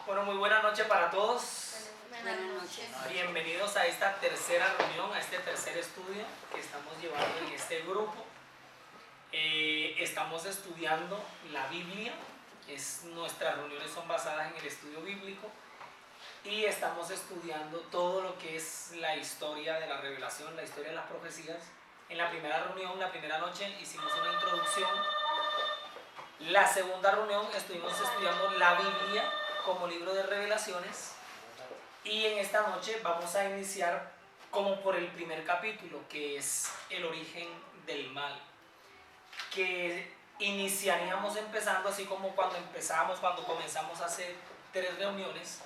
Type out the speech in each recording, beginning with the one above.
Bueno, muy buena noche para todos. Buenas noches. Bienvenidos a esta tercera reunión, a este tercer estudio que estamos llevando en este grupo. Estamos estudiando la Biblia, nuestras reuniones son basadas en el estudio bíblico y estamos estudiando todo lo que es la historia de la revelación, la historia de las profecías. En la primera reunión, la primera noche, hicimos una introducción. La segunda reunión estuvimos estudiando la Biblia como libro de revelaciones y en esta noche vamos a iniciar como por el primer capítulo, que es el origen del mal, que iniciaríamos empezando así como cuando comenzamos hace 3 reuniones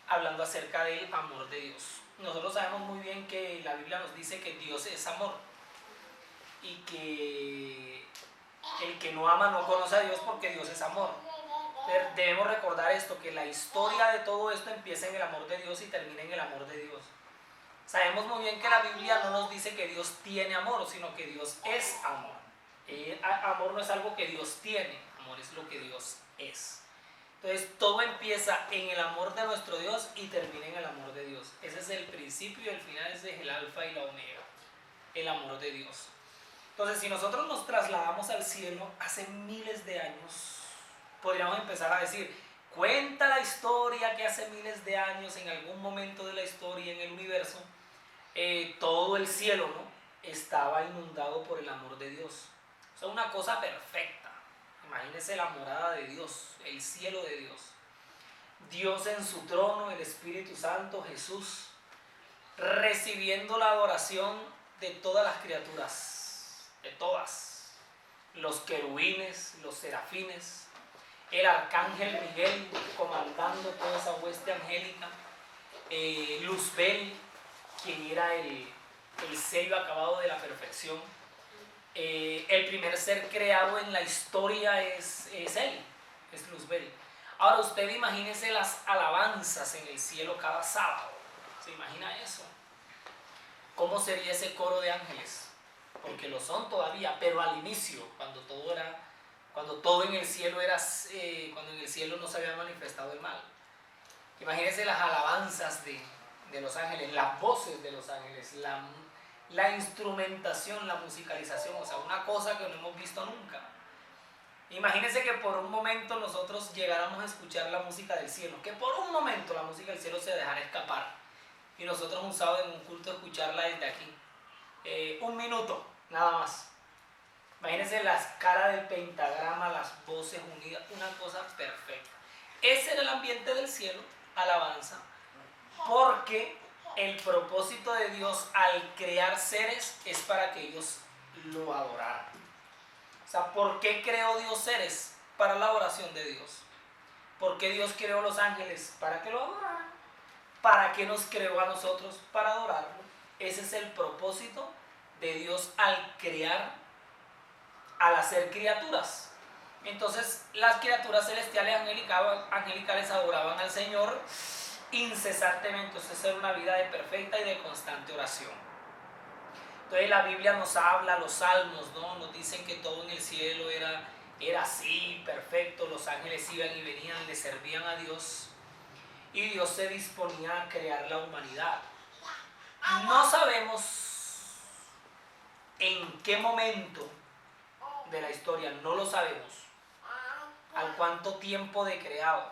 hablando acerca del amor de Dios. Nosotros sabemos muy bien que la Biblia nos dice que Dios es amor y que el que no ama no conoce a Dios porque Dios es amor. Debemos recordar esto, que la historia de todo esto empieza en el amor de Dios y termina en el amor de Dios. Sabemos muy bien que la Biblia no nos dice que Dios tiene amor, sino que Dios es amor. Amor no es algo que Dios tiene, amor es lo que Dios es. Entonces todo empieza en el amor de nuestro Dios y termina en el amor de Dies. Ese es el principio y el final, ese es el alfa y la omega, el amor de Dios. Entonces, si nosotros nos trasladamos al cielo hace miles de años, podríamos empezar a decir, cuenta la historia que hace miles de años, en algún momento de la historia, en el universo, todo el cielo, ¿no?, estaba inundado por el amor de Dios. O sea, una cosa perfecta. Imagínense la morada de Dios, el cielo de Dios. Dios en su trono, el Espíritu Santo, Jesús, recibiendo la adoración de todas las criaturas. De todas, los querubines, los serafines, el arcángel Miguel comandando toda esa hueste angélica, Luzbel, quien era el sello acabado de la perfección. El primer ser creado en la historia es él, es Luzbel. Ahora usted imagínese las alabanzas en el cielo cada sábado. ¿Se imagina eso? ¿Cómo sería ese coro de ángeles? Porque lo son todavía, pero al inicio, cuando todo en el cielo cuando en el cielo no se había manifestado el mal. Imagínense las alabanzas de los ángeles, las voces de los ángeles, la instrumentación, la musicalización, o sea, una cosa que no hemos visto nunca. Imagínense que por un momento nosotros llegáramos a escuchar la música del cielo, que por un momento la música del cielo se dejara escapar y nosotros un sábado en un culto escucharla desde aquí. 1 minuto, nada más. Imagínense la escala del pentagrama, las voces unidas, una cosa perfecta. Ese era el ambiente del cielo, alabanza, porque el propósito de Dios al crear seres es para que ellos lo adoraran. O sea, ¿por qué creó Dios seres? Para la adoración de Dios. ¿Por qué Dios creó los ángeles? Para que lo adoraran. ¿Para qué nos creó a nosotros? Para adorarlo. Ese es el propósito de Dios al crear, al hacer criaturas. Entonces las criaturas celestiales angelicales adoraban al Señor incesantemente. Entonces era una vida de perfecta y de constante oración. Entonces la Biblia nos habla, los salmos, ¿no?, nos dicen que todo en el cielo era así, perfecto. Los ángeles iban y venían, le servían a Dios y Dios se disponía a crear la humanidad. No sabemos en qué momento de la historia, no lo sabemos, al cuánto tiempo de creado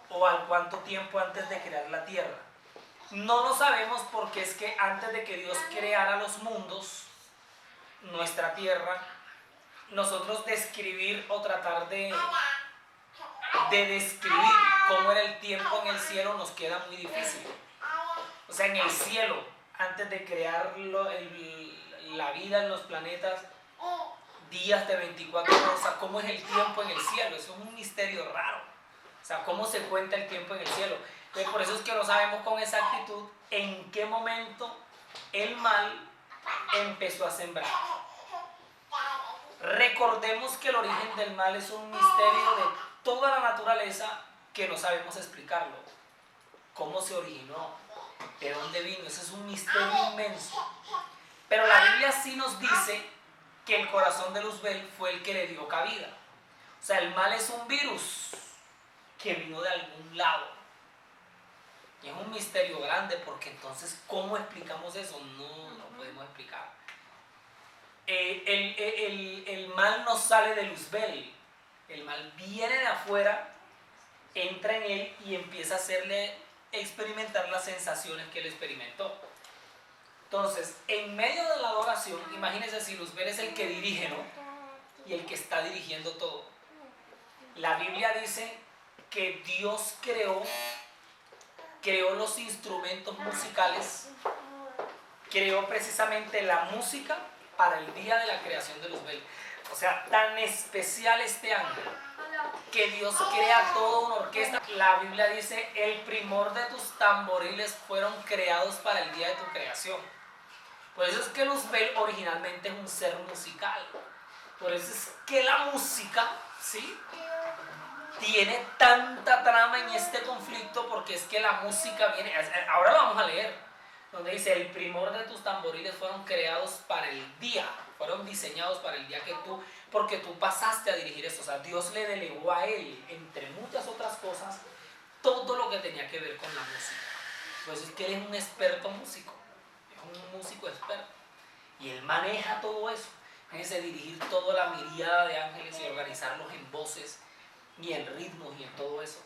o al cuánto tiempo antes de crear la tierra. No lo sabemos porque es que antes de que Dios creara los mundos, nuestra tierra, nosotros describir o tratar de describir cómo era el tiempo en el cielo nos queda muy difícil. O sea, en el cielo, antes de crear la vida en los planetas, días de 24 horas, o sea, ¿cómo es el tiempo en el cielo? Eso es un misterio raro. O sea, ¿cómo se cuenta el tiempo en el cielo? Entonces, por eso es que no sabemos con exactitud en qué momento el mal empezó a sembrar. Recordemos que el origen del mal es un misterio de toda la naturaleza que no sabemos explicarlo. ¿Cómo se originó? ¿De dónde vino? Ese es un misterio inmenso. Pero la Biblia sí nos dice que el corazón de Luzbel fue el que le dio cabida. O sea, el mal es un virus que vino de algún lado. Y es un misterio grande porque entonces, ¿cómo explicamos eso? No lo podemos explicar. El mal no sale de Luzbel, el mal viene de afuera, entra en él y empieza a hacerle experimentar las sensaciones que él experimentó. Entonces, en medio de la adoración, imagínense si Luzbel es el que dirige, ¿no? Y el que está dirigiendo todo. La Biblia dice que Dios creó los instrumentos musicales, creó precisamente la música para el día de la creación de Luzbel. O sea, tan especial este ángel que Dios crea toda una orquesta. La Biblia dice, el primor de tus tamboriles fueron creados para el día de tu creación. Por eso es que Luzbel originalmente es un ser musical. Por eso es que la música, ¿sí?, tiene tanta trama en este conflicto, porque es que la música viene, ahora lo vamos a leer, donde dice, el primor de tus tamboriles fueron creados para el día, fueron diseñados para el día que tú, porque tú pasaste a dirigir esto. O sea, Dios le delegó a él, entre muchas otras cosas, todo lo que tenía que ver con la música. Pues es que él es un experto músico, es un músico experto, y él maneja todo eso. Fíjense, dirigir toda la miríada de ángeles y organizarlos en voces y en ritmos y en todo eso.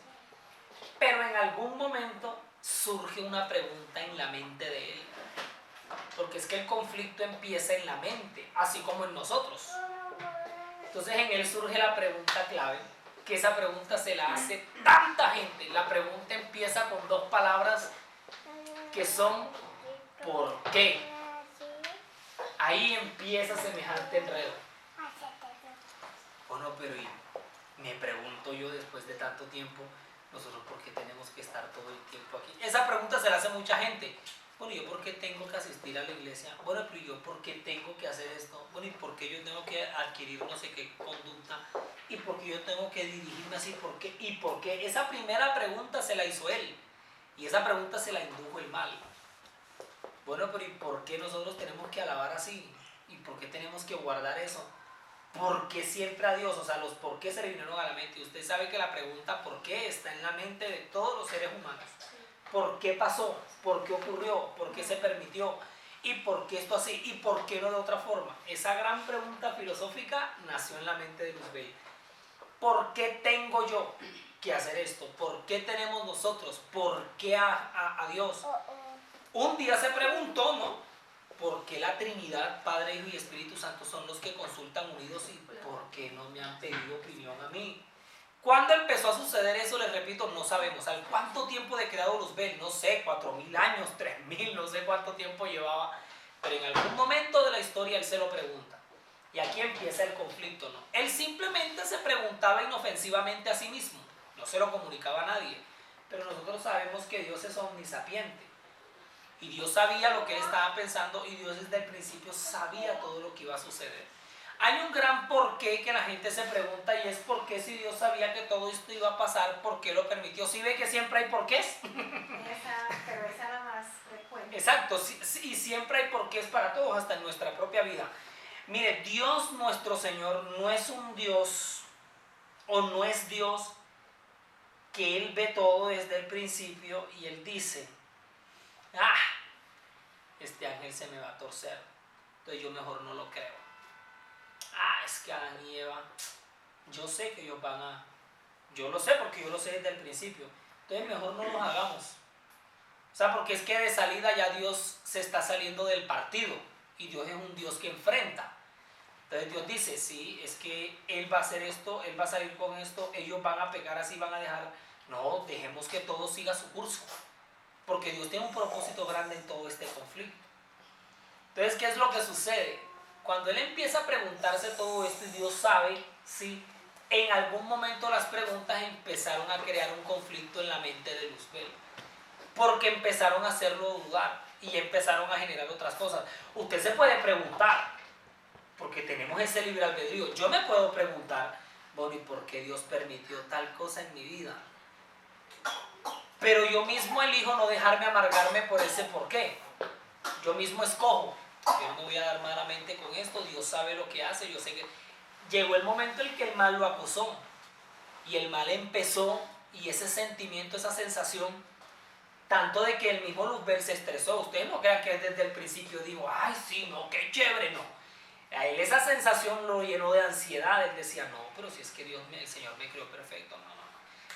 Pero en algún momento surge una pregunta en la mente de él, porque es que el conflicto empieza en la mente, así como en nosotros. Entonces en él surge la pregunta clave, que esa pregunta se la hace tanta gente. La pregunta empieza con dos palabras que son ¿por qué? Ahí empieza semejante enredo. Bueno, pero me pregunto yo, después de tanto tiempo, nosotros por qué tenemos que estar todo el tiempo aquí. Esa pregunta se la hace mucha gente. Bueno, ¿yo por qué tengo que asistir a la iglesia? Bueno, pero ¿yo por qué tengo que hacer esto? Bueno, ¿y por qué yo tengo que adquirir no sé qué conducta? ¿Y por qué yo tengo que dirigirme así? ¿Por qué? ¿Y por qué? Esa primera pregunta se la hizo él, y esa pregunta se la indujo el mal. Bueno, pero ¿y por qué nosotros tenemos que alabar así? ¿Y por qué tenemos que guardar eso? ¿Por qué siempre a Dios? O sea, los por qué se le vinieron a la mente. Y usted sabe que la pregunta ¿por qué? Está en la mente de todos los seres humanos. ¿Por qué pasó? ¿Por qué ocurrió? ¿Por qué se permitió? ¿Y por qué esto así? ¿Y por qué no de otra forma? Esa gran pregunta filosófica nació en la mente de Luzbel. ¿Por qué tengo yo que hacer esto? ¿Por qué tenemos nosotros? ¿Por qué a Dios? Un día se preguntó, ¿no? ¿Por qué la Trinidad, Padre, Hijo y Espíritu Santo son los que consultan unidos y por qué no me han pedido opinión a mí? ¿Cuándo empezó a suceder eso? Les repito, no sabemos. ¿Al cuánto tiempo de creado Luzbel? No sé, 4.000 años, 3.000, no sé cuánto tiempo llevaba. Pero en algún momento de la historia él se lo pregunta. Y aquí empieza el conflicto, ¿no? Él simplemente se preguntaba inofensivamente a sí mismo. No se lo comunicaba a nadie. Pero nosotros sabemos que Dios es omnisapiente. Y Dios sabía lo que él estaba pensando, y Dios desde el principio sabía todo lo que iba a suceder. Hay un gran porqué que la gente se pregunta, y es por qué, si Dios sabía que todo esto iba a pasar, ¿por qué lo permitió? ¿Sí ve que siempre hay porqués? Pero esa era más frecuente. Exacto, y siempre hay porqués para todos, hasta en nuestra propia vida. Mire, Dios nuestro Señor no es un Dios, o no es Dios que Él ve todo desde el principio y Él dice, este ángel se me va a torcer, entonces yo mejor no lo creo. Es que Adán y Eva, yo sé que ellos van a, yo lo sé porque yo lo sé desde el principio, entonces mejor no los hagamos. O sea, porque es que de salida ya Dios se está saliendo del partido, y Dios es un Dios que enfrenta. Entonces Dios dice, sí, es que Él va a hacer esto, Él va a salir con esto, ellos van a pecar así, van a dejar. No, dejemos que todo siga su curso, porque Dios tiene un propósito grande en todo este conflicto. Entonces, ¿qué es lo que sucede? Cuando Él empieza a preguntarse todo esto, y Dios sabe, sí, en algún momento las preguntas empezaron a crear un conflicto en la mente de Luzbel, porque empezaron a hacerlo dudar y empezaron a generar otras cosas. Usted se puede preguntar, porque tenemos ese libre albedrío. Yo me puedo preguntar, bueno, ¿y por qué Dios permitió tal cosa en mi vida? Pero yo mismo elijo no dejarme amargarme por ese por qué. Yo mismo escojo, yo no me voy a dar malamente con esto, Dios sabe lo que hace, yo sé que... Llegó el momento en que el mal lo acusó, y el mal empezó, Y ese sentimiento, esa sensación, tanto de que el mismo Luzbel se estresó. Ustedes no crean que desde el principio dijo, ay, sí, no, qué chévere, no. A él esa sensación lo llenó de ansiedad. Él decía, no, pero si es que el Señor me creó perfecto, no.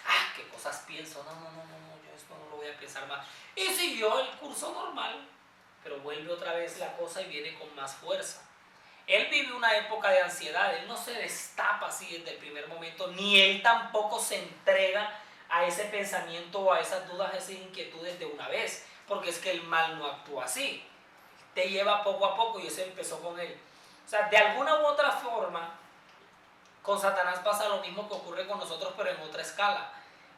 Ah, qué cosas pienso, no, yo esto no lo voy a pensar más. Y siguió el curso normal, pero vuelve otra vez la cosa y viene con más fuerza. Él vive una época de ansiedad, él no se destapa así desde el primer momento, ni él tampoco se entrega a ese pensamiento o a esas dudas, a esas inquietudes de una vez, porque es que el mal no actúa así, te lleva poco a poco y eso empezó con él. O sea, de alguna u otra forma, con Satanás pasa lo mismo que ocurre con nosotros, pero en otra escala,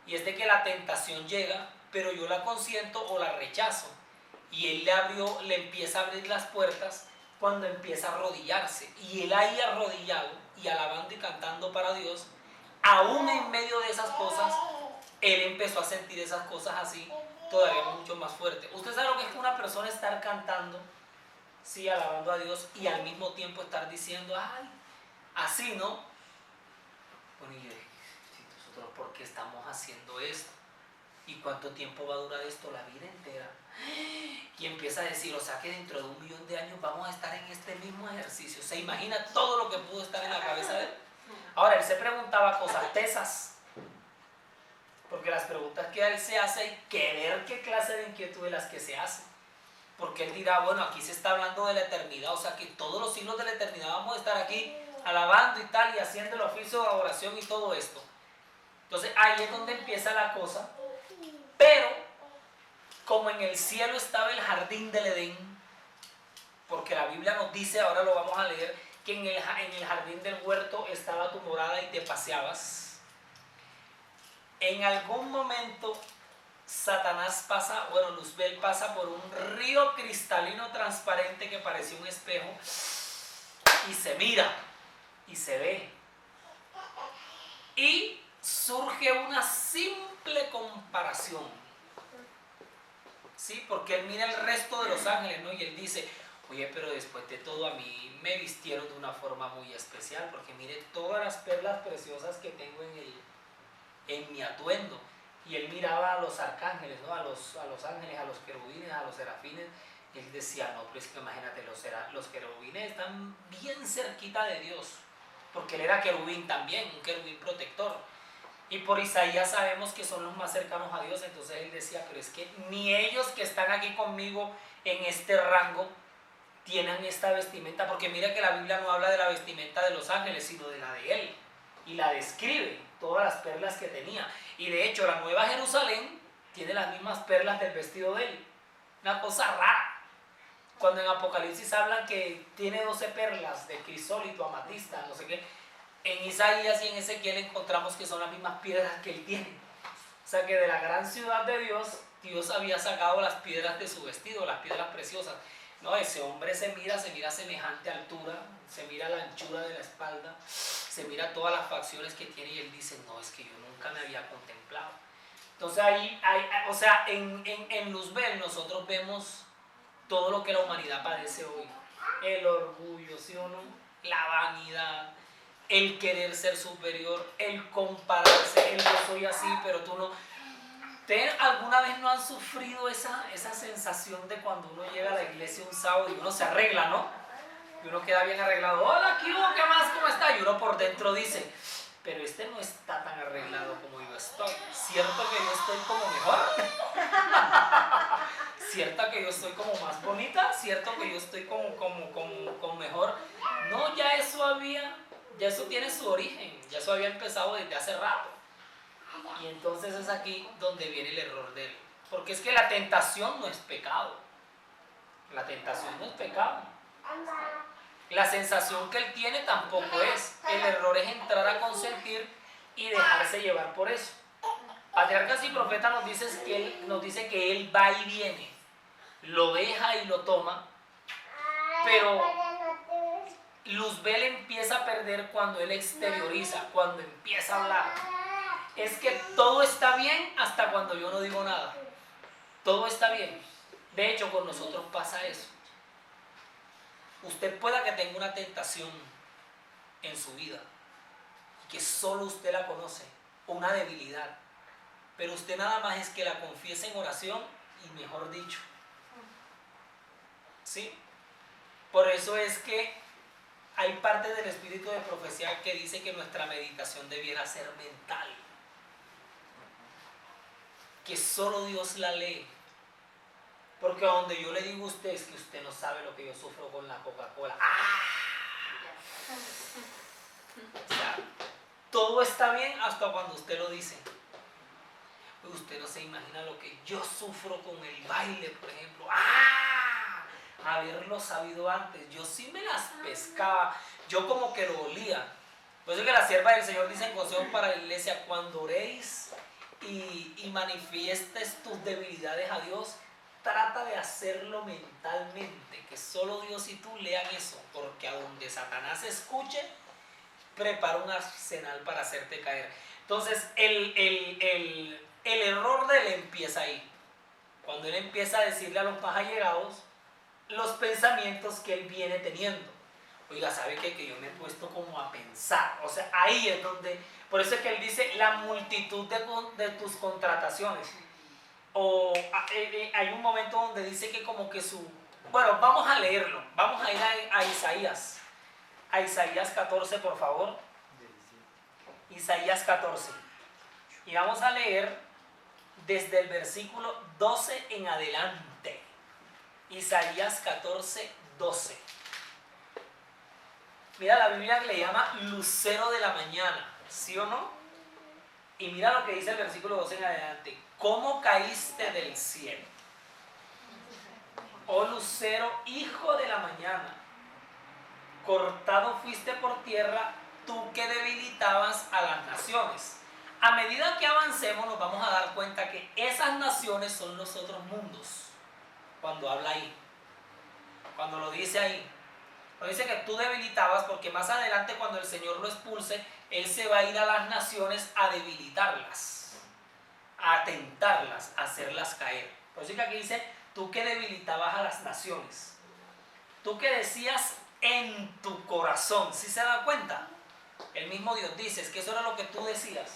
y es de que la tentación llega, pero yo la consiento o la rechazo, y él le empieza a abrir las puertas cuando empieza a arrodillarse, y él ahí arrodillado y alabando y cantando para Dios, aún en medio de esas cosas, él empezó a sentir esas cosas así, todavía mucho más fuerte. Usted sabe lo que es una persona estar cantando, sí, alabando a Dios, y al mismo tiempo estar diciendo, ay, así, ¿no? Bueno, y yo dije, nosotros, ¿por qué estamos haciendo esto? ¿Y cuánto tiempo va a durar esto? La vida entera. Y empieza a decir, o sea que dentro de 1.000.000 de años vamos a estar en este mismo ejercicio. ¿Se imagina todo lo que pudo estar en la cabeza de él? Ahora, él se preguntaba cosas tesas, porque las preguntas que él se hace hay que ver qué clase de inquietudes las que se hacen. Porque él dirá, bueno, aquí se está hablando de la eternidad, o sea que todos los siglos de la eternidad vamos a estar aquí alabando y tal, y haciendo el oficio de adoración y todo esto. Entonces ahí es donde empieza la cosa. Pero, como en el cielo estaba el jardín del Edén, porque la Biblia nos dice, ahora lo vamos a leer, que en el jardín del huerto estaba tu morada y te paseabas. En algún momento Satanás pasa, bueno, Luzbel pasa por un río cristalino transparente que parecía un espejo y se mira y se ve. Y surge una simple comparación, ¿sí? Porque él mira el resto de los ángeles, ¿no? Y él dice, oye, pero después de todo a mí me vistieron de una forma muy especial, porque mire todas las perlas preciosas que tengo en mi atuendo. Y él miraba a los arcángeles, ¿no? A los ángeles, a los querubines, a los serafines, y él decía, no, pero es que imagínate, los querubines están bien cerquita de Dios, porque él era querubín también, un querubín protector. Y por Isaías sabemos que son los más cercanos a Dios, entonces él decía, pero es que ni ellos que están aquí conmigo en este rango tienen esta vestimenta, porque mira que la Biblia no habla de la vestimenta de los ángeles, sino de la de él, y la describe, todas las perlas que tenía. Y de hecho la Nueva Jerusalén tiene las mismas perlas del vestido de él, una cosa rara. Cuando en Apocalipsis hablan que tiene 12 perlas de crisólito, amatista, no sé qué, en Isaías y en Ezequiel encontramos que son las mismas piedras que él tiene. O sea que de la gran ciudad de Dios, Dios había sacado las piedras de su vestido, las piedras preciosas. No, ese hombre se mira a semejante altura, se mira la anchura de la espalda, se mira todas las facciones que tiene y él dice, no, es que yo nunca me había contemplado. Entonces o sea, en Luzbel nosotros vemos todo lo que la humanidad padece hoy. El orgullo, ¿sí o no? La vanidad, el querer ser superior, el compararse, el yo soy así, pero tú no. ¿Ustedes alguna vez no han sufrido esa sensación de cuando uno llega a la iglesia un sábado y uno se arregla, ¿no? Y uno queda bien arreglado, hola, ¿qué hubo? ¿Qué más? ¿Cómo está? Y uno por dentro dice, pero este no está tan arreglado como yo estoy. ¿Cierto que yo estoy como mejor? ¿Cierto que yo estoy como más bonita? ¿Cierto que yo estoy como mejor? No, ya eso tiene su origen, ya eso había empezado desde hace rato. Y entonces es aquí donde viene el error de él. Porque es que la tentación no es pecado. La tentación no es pecado. La sensación que él tiene tampoco es. El error es entrar a consentir y dejarse llevar por eso. Patriarcas y Profetas nos dice que él va y viene. Lo deja y lo toma. Pero Luzbel empieza a perder cuando él exterioriza, cuando empieza a hablar. Es que todo está bien hasta cuando yo no digo nada. Todo está bien. De hecho, con nosotros pasa eso. Usted pueda que tenga una tentación en su vida y que solo usted la conoce, o una debilidad, pero usted nada más es que la confiese en oración y mejor dicho. ¿Sí? Por eso es que hay parte del espíritu de profecía que dice que nuestra meditación debiera ser mental. Que solo Dios la lee. Porque donde yo le digo a usted es que usted no sabe lo que yo sufro con la Coca-Cola. O sea, todo está bien hasta cuando usted lo dice. Usted no se imagina lo que yo sufro con el baile, por ejemplo. Haberlo sabido antes. Yo sí me las pescaba. Yo como que lo olía. Por eso que la sierva del Señor dice en consejo para la iglesia: cuando oréis y manifiestes tus debilidades a Dios, trata de hacerlo mentalmente, que solo Dios y tú lean eso, porque a donde Satanás escuche, prepara un arsenal para hacerte caer. Entonces el error de él empieza ahí, cuando él empieza a decirle a los más allegados los pensamientos que él viene teniendo. Oiga, ¿sabe qué? Que yo me he puesto como a pensar. O sea, ahí es donde, por eso es que él dice la multitud de tus contrataciones. O hay un momento donde dice que como que bueno, vamos a leerlo. Vamos a ir a Isaías. A Isaías 14, por favor. Isaías 14. Y vamos a leer desde el versículo 12 en adelante. Isaías 14, 12. Mira, la Biblia le llama lucero de la mañana, ¿sí o no? Y mira lo que dice el versículo 12 en adelante. ¿Cómo caíste del cielo, oh lucero, hijo de la mañana? Cortado fuiste por tierra, tú que debilitabas a las naciones. A medida que avancemos nos vamos a dar cuenta que esas naciones son los otros mundos. Cuando habla ahí, cuando lo dice ahí, lo dice que tú debilitabas, porque más adelante cuando el Señor lo expulse, Él se va a ir a las naciones a debilitarlas, a tentarlas, a hacerlas caer. Por eso que aquí dice, tú que debilitabas a las naciones, tú que decías en tu corazón, ¿sí se da cuenta? El mismo Dios dice, es que eso era lo que tú decías.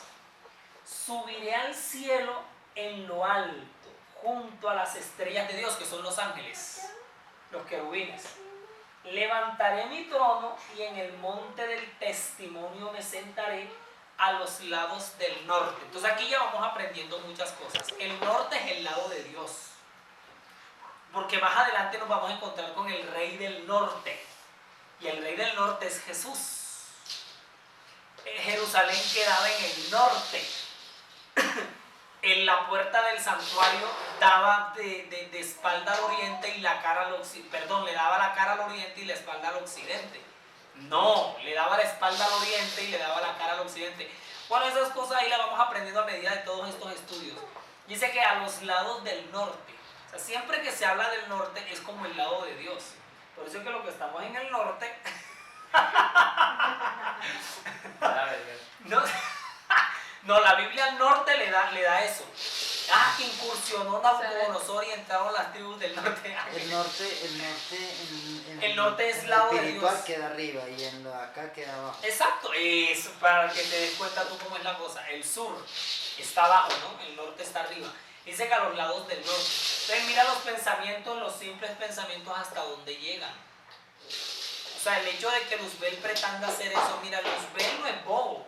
Subiré al cielo en lo alto, junto a las estrellas de Dios, que son los ángeles, los querubines. Levantaré mi trono y en el monte del testimonio me sentaré a los lados del norte. Entonces aquí ya vamos aprendiendo muchas cosas. El norte es el lado de Dios, porque más adelante nos vamos a encontrar con el rey del norte, y el rey del norte es Jesús. Jerusalén quedaba en el norte. En la puerta del santuario daba de espalda al oriente y la cara al occidente. Perdón, le daba la cara al oriente y la espalda al occidente. No, le daba la espalda al oriente y le daba la cara al occidente. Bueno, esas cosas ahí las vamos aprendiendo a medida de todos estos estudios. Dice que a los lados del norte. O sea, siempre que se habla del norte es como el lado de Dios. Por eso es que lo que estamos en el norte... No, la Biblia al norte le da eso. Que incursionó Nabucodonosor y entraron las tribus del norte. El norte es lado de Dios. El espiritual queda arriba y en lo de acá queda abajo. Exacto, eso, para que te des cuenta tú cómo es la cosa. El sur está abajo, ¿no? El norte está arriba. Dice que a los lados del norte. Entonces mira los pensamientos, los simples pensamientos hasta dónde llegan. O sea, el hecho de que Luzbel pretenda hacer eso, mira, Luzbel no es bobo.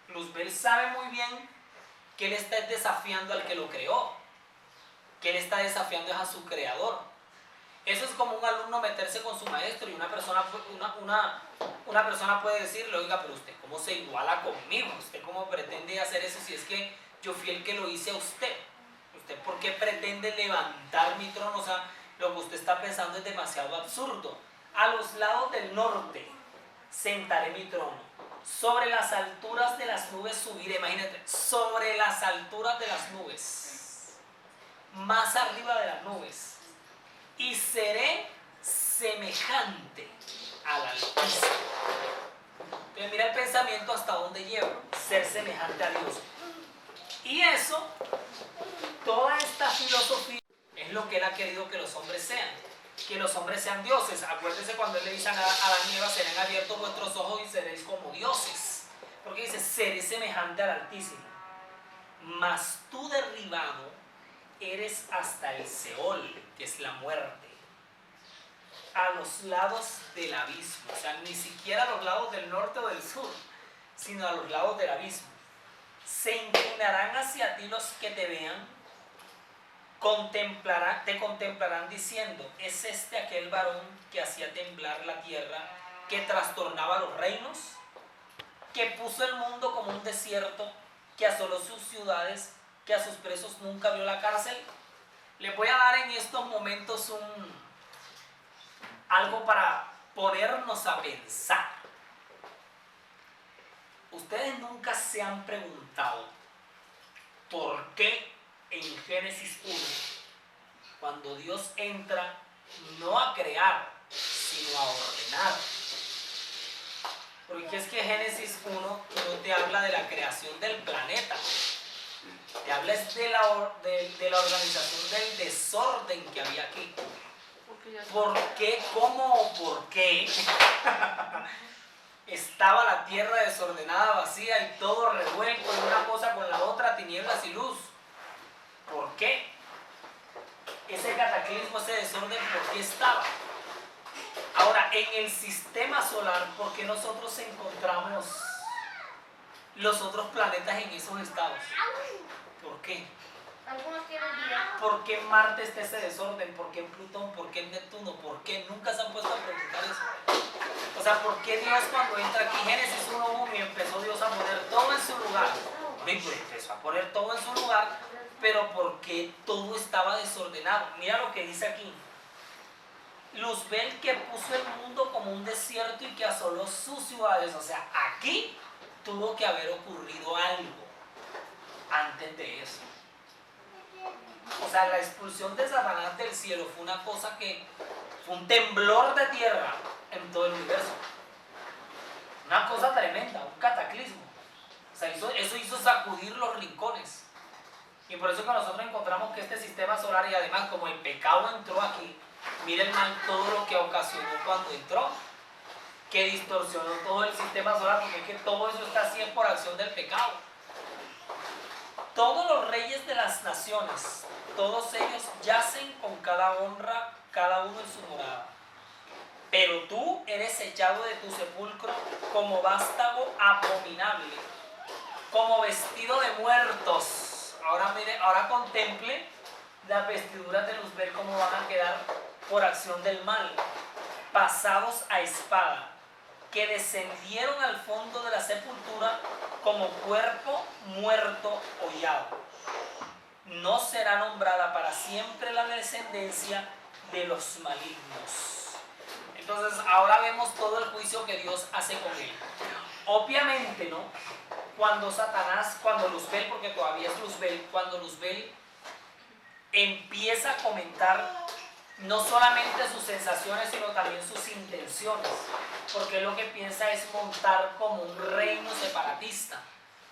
Luzbel sabe muy bien que él está desafiando al que lo creó, que él está desafiando a su creador. Eso es como un alumno meterse con su maestro y una persona puede decirle, oiga, pero usted cómo se iguala conmigo, usted cómo pretende hacer eso si es que yo fui el que lo hice a usted. ¿Usted por qué pretende levantar mi trono? O sea, lo que usted está pensando es demasiado absurdo. A los lados del norte sentaré mi trono. Sobre las alturas de las nubes subiré, imagínate, sobre las alturas de las nubes, más arriba de las nubes, y seré semejante al Altísimo. Entonces mira el pensamiento hasta dónde lleva, ser semejante a Dios. Y eso, toda esta filosofía es lo que él ha querido que los hombres sean. Que los hombres sean dioses. Acuérdense cuando él le dice a Adán y Eva, serán abiertos vuestros ojos y seréis como dioses. Porque dice, seré semejante al Altísimo. mas tú derribado eres hasta el Seol, que es la muerte, a los lados del abismo, o sea, ni siquiera a los lados del norte o del sur, sino a los lados del abismo. Se inclinarán hacia ti los que te vean, te contemplarán diciendo, ¿es este aquel varón que hacía temblar la tierra, que trastornaba los reinos, que puso el mundo como un desierto, que asoló sus ciudades, que a sus presos nunca vio la cárcel? Les voy a dar en estos momentos algo para ponernos a pensar. Ustedes nunca se han preguntado por qué en Génesis 1, cuando Dios entra no a crear, sino a ordenar. Porque es que Génesis 1 no te habla de la creación del planeta, te habla de la organización del desorden que había aquí. ¿Por qué? ¿Cómo o por qué? Estaba la tierra desordenada, vacía y todo revuelto de una cosa con la otra, tinieblas y luz. ¿Por qué? Ese cataclismo, ese desorden, ¿por qué estaba? Ahora, en el sistema solar, ¿por qué nosotros encontramos los otros planetas en esos estados? ¿Por qué? Algunos tienen vida. ¿Por qué en Marte está ese desorden? ¿Por qué en Plutón? ¿Por qué en Neptuno? ¿Por qué? Nunca se han puesto a preguntar eso. O sea, ¿por qué Dios cuando entra aquí, Génesis 1:1, y empezó Dios a poner todo en su lugar? Pues empezó a poner todo en su lugar, pero ¿por qué todo estaba desordenado? Mira lo que dice aquí. Luzbel, que puso el mundo como un desierto y que asoló sus ciudades. O sea, aquí tuvo que haber ocurrido algo antes de eso. O sea, la expulsión de Satanás del cielo fue una cosa que fue un temblor de tierra en todo el universo. Una cosa tremenda, un cataclismo. O sea, eso hizo sacudir los rincones. Y por eso que nosotros encontramos que este sistema solar, y además como el pecado entró aquí, miren mal todo lo que ocasionó cuando entró, que distorsionó todo el sistema solar, porque es que todo eso está así por acción del pecado. Todos los reyes de las naciones, todos ellos yacen con cada honra, cada uno en su morada. Pero tú eres echado de tu sepulcro como vástago abominable, como vestido de muertos. Ahora mire, ahora contemple las vestiduras de Luzbel, cómo van a quedar por acción del mal, pasados a espada, que descendieron al fondo de la sepultura como cuerpo muerto hollado. No será nombrada para siempre la descendencia de los malignos. Entonces ahora vemos todo el juicio que Dios hace con él. Obviamente, ¿no? Cuando Satanás, cuando Luzbel, porque todavía es Luzbel, cuando Luzbel empieza a comentar no solamente sus sensaciones, sino también sus intenciones, porque lo que piensa es montar como un reino separatista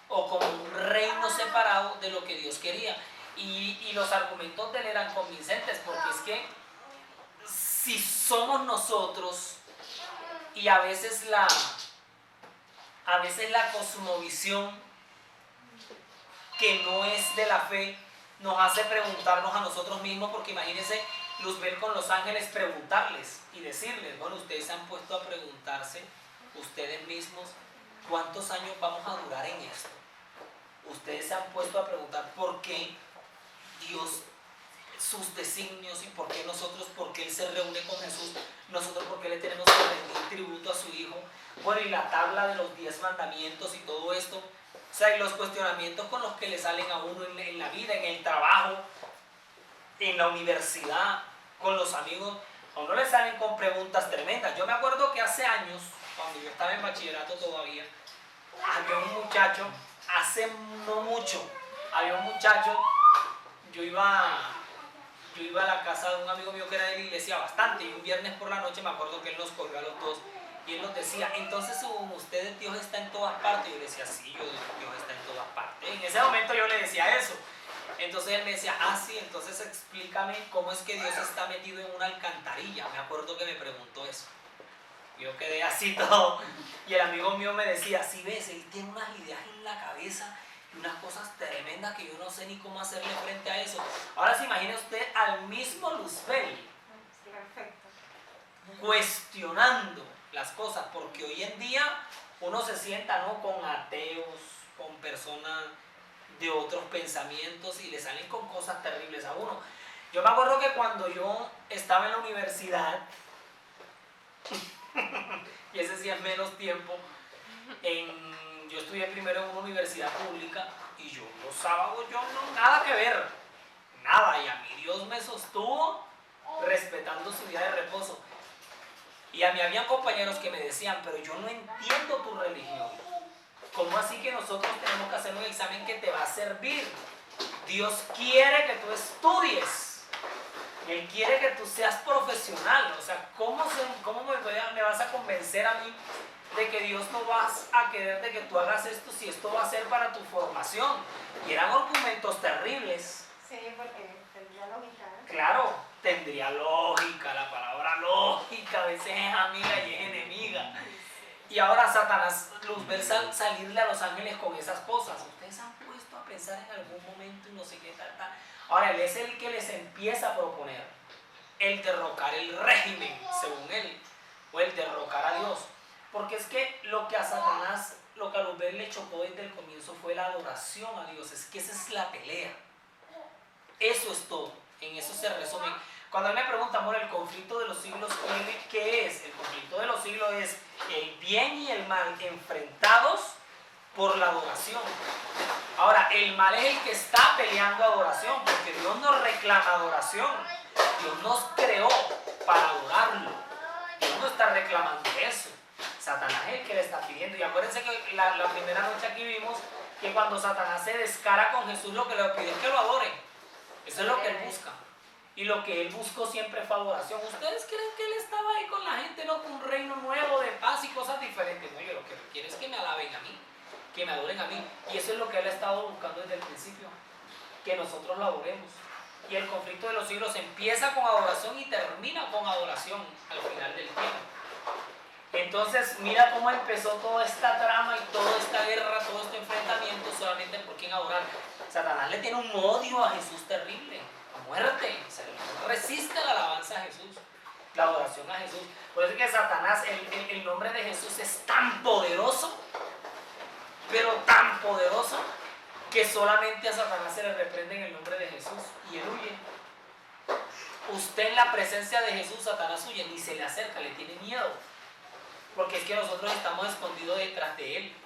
o como un reino separado de lo que Dios quería. Y los argumentos de él eran convincentes, porque es que si somos nosotros, y a veces la cosmovisión que no es de la fe nos hace preguntarnos a nosotros mismos, porque imagínense Luzbel con los ángeles preguntarles y decirles, bueno, ustedes se han puesto a preguntarse ustedes mismos cuántos años vamos a durar en esto. Ustedes se han puesto a preguntar por qué Dios, sus designios, y por qué nosotros, por qué Él se reúne con Jesús, nosotros por qué le tenemos que rendir tributo a su Hijo. Bueno, y la tabla de los 10 mandamientos y todo esto. O sea, y los cuestionamientos con los que le salen a uno en la vida, en el trabajo, en la universidad, con los amigos, a uno le salen con preguntas tremendas. Yo me acuerdo que hace años, cuando yo estaba en bachillerato todavía, había un muchacho, hace no mucho, había un muchacho, yo iba a la casa de un amigo mío que era de la iglesia bastante, y un viernes por la noche me acuerdo que él nos colgó a los dos, y él nos decía, entonces según ustedes Dios está en todas partes. Yo le decía, sí, Dios está en todas partes. En ese momento yo le decía eso. Entonces él me decía, sí, entonces explícame cómo es que Dios está metido en una alcantarilla. Me acuerdo que me preguntó eso. Yo quedé así todo. Y el amigo mío me decía, sí ves, él tiene unas ideas en la cabeza y unas cosas tremendas que yo no sé ni cómo hacerle frente a eso. Ahora se imagina usted al mismo Luzbel cuestionando las cosas, porque hoy en día uno se sienta, ¿no?, con ateos, con personas de otros pensamientos y le salen con cosas terribles a uno. Yo me acuerdo que cuando yo estaba en la universidad, y ese sí es menos tiempo, yo estudié primero en una universidad pública y yo los sábados yo no, nada que ver, nada, y a mí Dios me sostuvo respetando su día de reposo. Y a mí había compañeros que me decían, pero yo no entiendo tu religión. ¿Cómo así que nosotros tenemos que hacer un examen que te va a servir? Dios quiere que tú estudies. Él quiere que tú seas profesional. O sea, ¿cómo me vas a convencer a mí de que Dios no vas a querer de que tú hagas esto si esto va a ser para tu formación? Y eran argumentos terribles. Sí, porque tendría lógica, ¿eh? Claro, tendría lógica, la palabra lógica a veces es amiga y es enemiga. Y ahora Satanás, Luzbel salirle a los ángeles con esas cosas. Ustedes han puesto a pensar en algún momento y no sé qué tal. Ahora él es el que les empieza a proponer el derrocar el régimen, según él, o el derrocar a Dios. Porque es que lo que a Satanás, lo que a Luzbel le chocó desde el comienzo fue la adoración a Dios. Es que esa es la pelea. Eso es todo. En eso se resume. Cuando a mí me preguntan por el conflicto de los siglos, ¿qué es? El conflicto de los siglos es el bien y el mal enfrentados por la adoración. Ahora, el mal es el que está peleando adoración, porque Dios nos reclama adoración. Dios nos creó para adorarlo. Dios no está reclamando eso. Satanás es el que le está pidiendo. Y acuérdense que la primera noche aquí vimos que cuando Satanás se descara con Jesús, lo que le pide es que lo adore. Eso es lo que él busca. Y lo que él buscó siempre fue adoración. ¿Ustedes creen que él estaba ahí con la gente, no, con un reino nuevo de paz y cosas diferentes? No, yo lo que quiero es que me alaben a mí, que me adoren a mí. Y eso es lo que él ha estado buscando desde el principio, que nosotros lo adoremos. Y el conflicto de los siglos empieza con adoración y termina con adoración al final del tiempo. Entonces, mira cómo empezó toda esta trama y toda esta guerra, todo este enfrentamiento solamente por quién adorar. Satanás le tiene un odio a Jesús terrible, a muerte. O sea, no resiste la alabanza a Jesús, la adoración a Jesús. Por eso es que Satanás, el nombre de Jesús es tan poderoso, pero tan poderoso, que solamente a Satanás se le reprende en el nombre de Jesús y él huye. Usted en la presencia de Jesús, Satanás huye, ni se le acerca, le tiene miedo. Porque es que nosotros estamos escondidos detrás de él.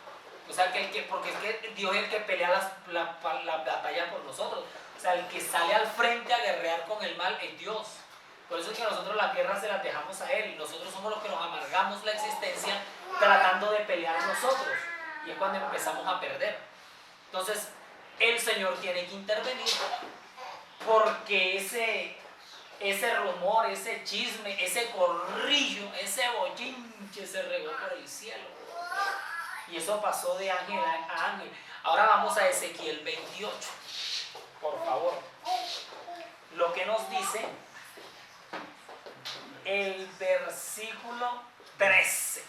O sea, porque es que Dios es el que pelea la batalla por nosotros. O sea, el que sale al frente a guerrear con el mal es Dios. Por eso es que nosotros las guerras se las dejamos a él. Nosotros somos los que nos amargamos la existencia tratando de pelear nosotros. Y es cuando empezamos a perder. Entonces, el Señor tiene que intervenir. Porque ese rumor, ese chisme, ese corrillo, ese bochinche se regó por el cielo. Y eso pasó de ángel a ángel. Ahora vamos a Ezequiel 28. Por favor. Lo que nos dice el versículo 13.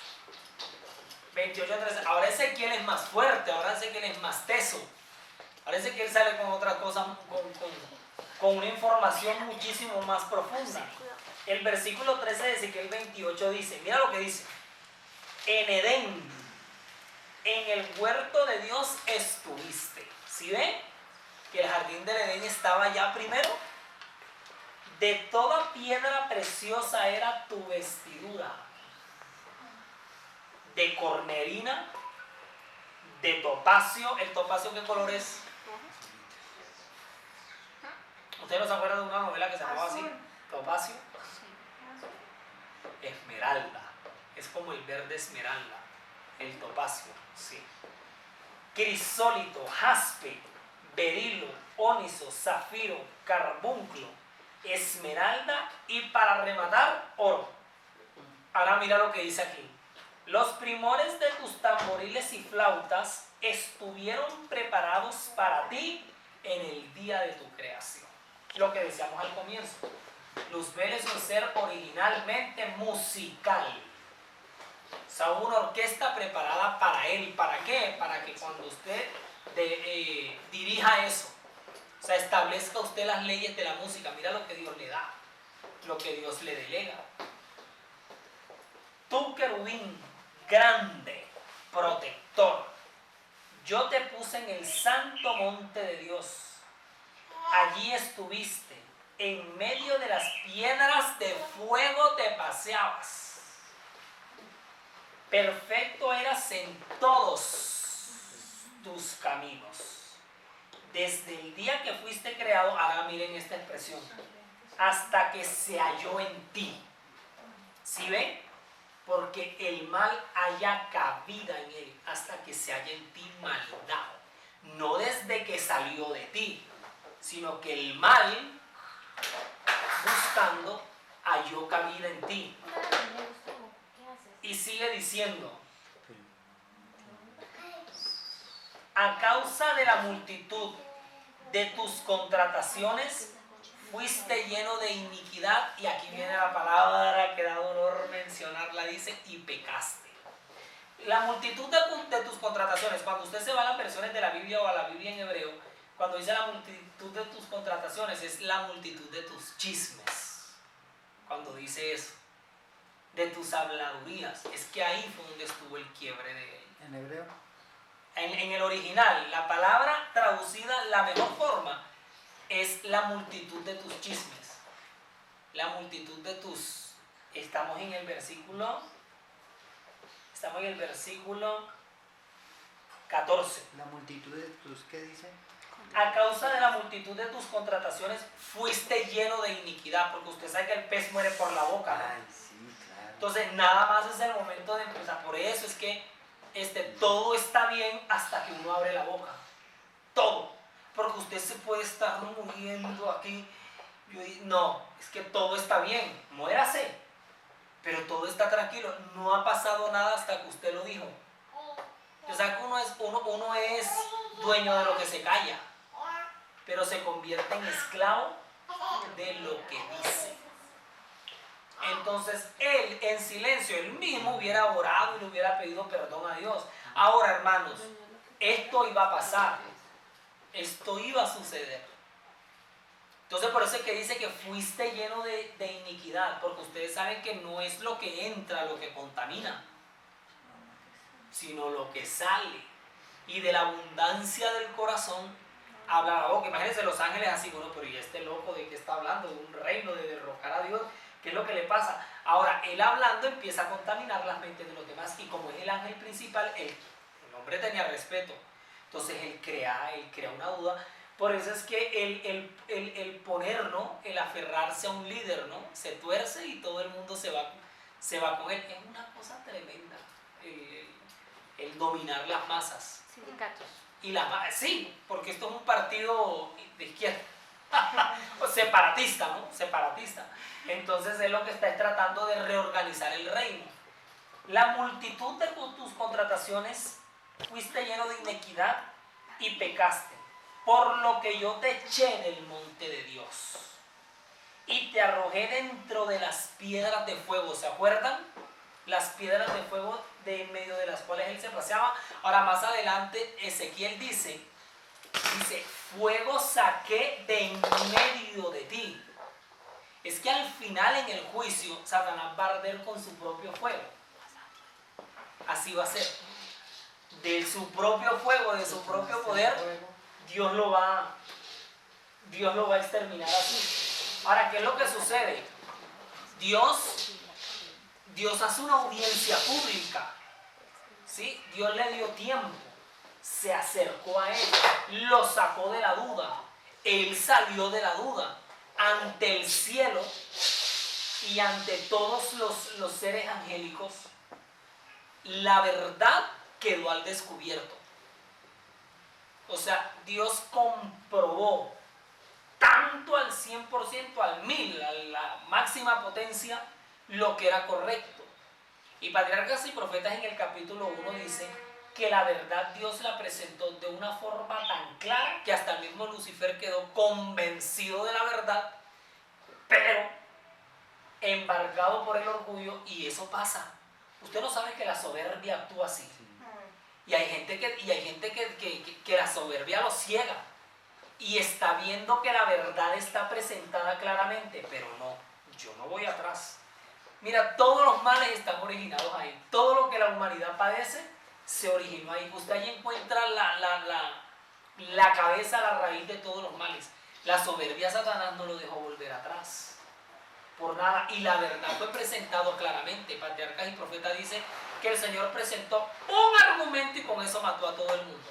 28 a 13. Ahora Ezequiel es más fuerte, ahora Ezequiel es más teso. Ahora Ezequiel sale con otra cosa, con una información muchísimo más profunda. El versículo 13 de Ezequiel 28 dice, mira lo que dice: en Edén, en el huerto de Dios estuviste. ¿Sí ven? Que el jardín del Edén estaba ya primero. De toda piedra preciosa era tu vestidura, de cornerina, de topacio. ¿El topacio qué color es? ¿Ustedes no se acuerdan de una novela que se llamaba así? Topacio. Esmeralda. Es como el verde esmeralda. El topacio, sí. Crisólito, jaspe, berilo, óniso, zafiro, carbunclo, esmeralda y para rematar, oro. Ahora mira lo que dice aquí. Los primores de tus tamboriles y flautas estuvieron preparados para ti en el día de tu creación. Lo que decíamos al comienzo. Luzbel es un ser originalmente musical. O sea, una orquesta preparada para él. ¿Para qué? Para que cuando usted dirija eso. O sea, establezca usted las leyes de la música. Mira lo que Dios le da, lo que Dios le delega. Tú, querubín grande, protector, yo te puse en el santo monte de Dios. Allí estuviste, en medio de las piedras de fuego te paseabas. Perfecto eras en todos tus caminos. Desde el día que fuiste creado, ahora miren esta expresión, hasta que se halló en ti. ¿Sí ven? Porque el mal haya cabida en él, hasta que se halla en ti maldad. No desde que salió de ti, sino que el mal, buscando, halló cabida en ti. Y sigue diciendo, a causa de la multitud de tus contrataciones, fuiste lleno de iniquidad, y aquí viene la palabra que da dolor mencionarla, dice, y pecaste. La multitud de tus contrataciones, cuando usted se va a las versiones de la Biblia o a la Biblia en hebreo, cuando dice la multitud de tus contrataciones, es la multitud de tus chismes. Cuando dice eso, de tus habladurías, es que ahí fue donde estuvo el quiebre de él. ¿En hebreo? En el original, la palabra traducida, la mejor forma, es la multitud de tus chismes. La multitud de tus... Estamos en el versículo 14. La multitud de tus, ¿qué dice? A causa de la multitud de tus contrataciones, fuiste lleno de iniquidad, porque usted sabe que el pez muere por la boca, ¿no? Ay, sí, claro. Entonces, nada más es el momento de empezar. Por eso es que todo está bien hasta que uno abre la boca. Todo. Porque usted se puede estar muriendo aquí. No, es que todo está bien. Muérase. Pero todo está tranquilo. No ha pasado nada hasta que usted lo dijo. O sea que uno es dueño de lo que se calla, pero se convierte en esclavo de lo que dice. Entonces él en silencio, él mismo hubiera orado y le hubiera pedido perdón a Dios. Ahora, hermanos, esto iba a pasar, esto iba a suceder. Entonces por eso es que dice que fuiste lleno de iniquidad, porque ustedes saben que no es lo que entra lo que contamina, sino lo que sale. Y de la abundancia del corazón habla la boca. Imagínense los ángeles así, bueno, pero ¿y este loco de qué está hablando? De un reino, de derrocar a Dios. ¿Qué es lo que le pasa? Ahora, él hablando empieza a contaminar las mentes de los demás, y como es el ángel principal, el hombre tenía respeto. Entonces él crea una duda. Por eso es que el poner, ¿no? El aferrarse a un líder, ¿no? Se tuerce y todo el mundo se va con él. Es una cosa tremenda el dominar las masas. Sindicatos. Y sí, porque esto es un partido de izquierda. O separatista, ¿no? Separatista. Entonces él lo que está es tratando de reorganizar el reino. La multitud de tus contrataciones, fuiste lleno de iniquidad y pecaste, por lo que yo te eché del monte de Dios y te arrojé dentro de las piedras de fuego. ¿Se acuerdan? Las piedras de fuego de en medio de las cuales él se paseaba. Ahora más adelante Ezequiel dice, fuego saqué de en medio de ti. Es que al final en el juicio Satanás va a arder con su propio fuego. Así va a ser. De su propio fuego, de su propio poder, Dios lo va a exterminar así. Ahora, ¿qué es lo que sucede? Dios hace una audiencia pública. ¿Sí? Dios le dio tiempo. Se acercó a él, lo sacó de la duda. Él salió de la duda ante el cielo y ante todos los seres angélicos. La verdad quedó al descubierto. O sea, Dios comprobó tanto al 100%, al 1000, a la máxima potencia, lo que era correcto. Y Patriarcas y Profetas en el capítulo 1 dice que la verdad Dios la presentó de una forma tan clara que hasta el mismo Lucifer quedó convencido de la verdad, pero embargado por el orgullo. Y eso pasa. Usted no sabe que la soberbia actúa así. Y hay gente que la soberbia soberbia lo ciega y está viendo que la verdad está presentada claramente, pero no, yo no voy atrás. Mira, todos los males están originados ahí. Todo lo que la humanidad padece se originó ahí. Usted ahí encuentra la cabeza, la raíz de todos los males. La soberbia de Satanás no lo dejó volver atrás. Por nada. Y la verdad fue presentado claramente. Patriarcas y Profetas dice que el Señor presentó un argumento y con eso mató a todo el mundo.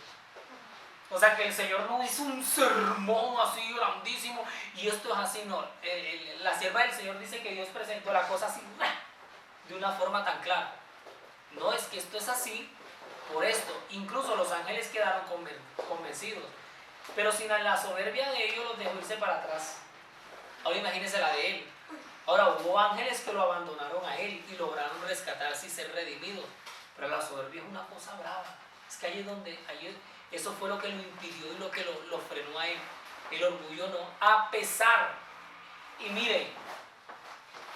O sea que el Señor no hizo un sermón así grandísimo y esto es así, no. La sierva del Señor dice que Dios presentó la cosa así de una forma tan clara. No, es que esto es así por esto. Incluso los ángeles quedaron convencidos. Pero sin la soberbia de ellos los dejó irse para atrás. Ahora imagínense la de él. Ahora hubo ángeles que lo abandonaron a él y lograron rescatarse y ser redimidos. Pero la soberbia es una cosa brava. Es que ahí es donde... eso fue lo que lo impidió y lo que lo frenó a él. El orgullo no. A pesar. Y miren,